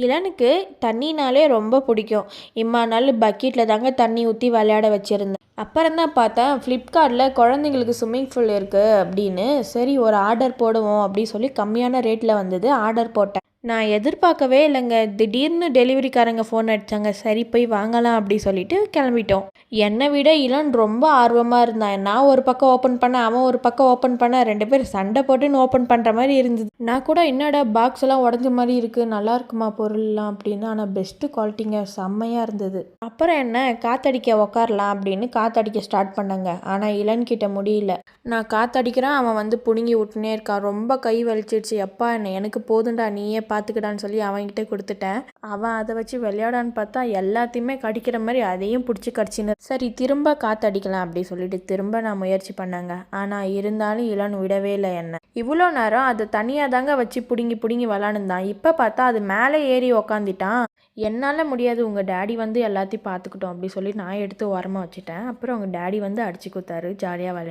இளனுக்கு தண்ணினாலே ரொம்ப பிடிக்கும். இம்மா நாள் பக்கெட்டில் தாங்க தண்ணி ஊற்றி விளையாட வச்சுருந்தேன். அப்புறம் தான் பார்த்தேன் ஃப்ளிப்கார்ட்டில் குழந்தைங்களுக்கு ஸ்விம்மிங் பூல் இருக்குது அப்படின்னு. சரி ஒரு ஆர்டர் போடுவோம் அப்படின்னு சொல்லி கம்மியான ரேட்டில் வந்தது. ஆர்டர் போட்டேன். நான் எதிர்பார்க்கவே இல்லைங்க. திடீர்னு டெலிவரிக்காரங்க ஃபோன் அடித்தாங்க. சரி போய் வாங்கலாம் அப்படி சொல்லிட்டு கிளம்பிட்டோம். என்னை விட இளன் ரொம்ப ஆர்வமாக இருந்தான். நான் ஒரு பக்கம் ஓப்பன் பண்ணேன், அவன் ஒரு பக்கம் ஓப்பன் பண்ண, 2 பேரும் சண்டை போட்டுன்னு ஓப்பன் பண்ணுற மாதிரி இருந்தது. நான் கூட என்னடா பாக்ஸ் எல்லாம் உடஞ்ச மாதிரி இருக்குது, நல்லா இருக்குமா பொருள்லாம் அப்படின்னு. ஆனால் பெஸ்ட்டு குவாலிட்டிங்க, செம்மையாக இருந்தது. அப்புறம் என்ன காத்தடிக்க உக்காரலாம் அப்படின்னு காத்தடிக்க ஸ்டார்ட் பண்ணாங்க. ஆனால் இளன்கிட்ட முடியல. நான் காத்தடிக்கிறேன், அவன் வந்து பிடுங்கி விட்டுனே இருக்கான். ரொம்ப கை வலிச்சிடுச்சு. அப்பா என்ன எனக்கு போதுண்டா நீயே பார்த்துக்கிட்டான்னு சொல்லி அவன்கிட்ட கொடுத்துட்டேன். அவன் அதை வச்சு விளையாடான்னு பார்த்தா எல்லாத்தையுமே கடிக்கிற மாதிரி அதையும் பிடிச்சி கடிச்சின்னு. சரி திரும்ப காத்தடிக்கலாம் அப்படி சொல்லிட்டு திரும்ப நான் முயற்சி பண்ணேங்க. ஆனால் இருந்தாலும் இளன் விடவே இல்லை என்ன. இவ்வளோ நேரம் அதை தனியாக தாங்க வச்சு பிடுங்கி பிடுங்கி விளாண்டுந்தான். இப்போ பார்த்தா அது மேலே ஏறி உக்காந்துட்டான். என்னால் முடியாது, உங்கள் டேடி வந்து எல்லாத்தையும் பார்த்துக்கிட்டோம் அப்படி சொல்லி நான் எடுத்து ஓரமாக வச்சுட்டேன். அப்புறம் உங்கள் டேடி வந்து அடிச்சு கொடுத்தாரு. ஜாலியாக விளையாடு.